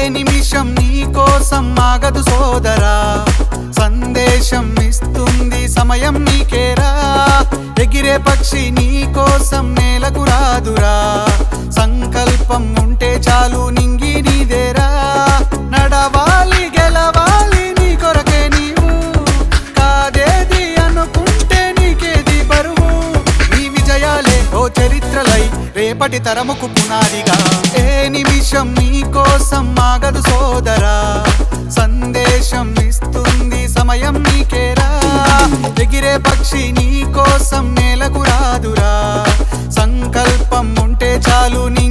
నిమిషం నీ కోసం ఆగదు సోదరా, సందేశం ఇస్తుంది సమయం నీకేరా. ఎగిరే పక్షి నీ కోసం నేలకు రాదురా, సంకల్పం ఉంటే చాలు నింగి నీదేరా. నడవాలి గెలవాలి నీ కొరకే నీవు, కాదేది అనుకుంటే నీకేది బరువు. నీ విజయాలే ఓ చరిత్రలై రేపటి తరముకు పునాదిగా. ఏ నిమిషం నీ కోసం ఆగదు సోదరా, సందేశం ఇస్తుంది సమయం నీకేరా. ఎగిరే పక్షి నీ కోసం నేలకు రాదురా, సంకల్పం ఉంటే చాలు నీ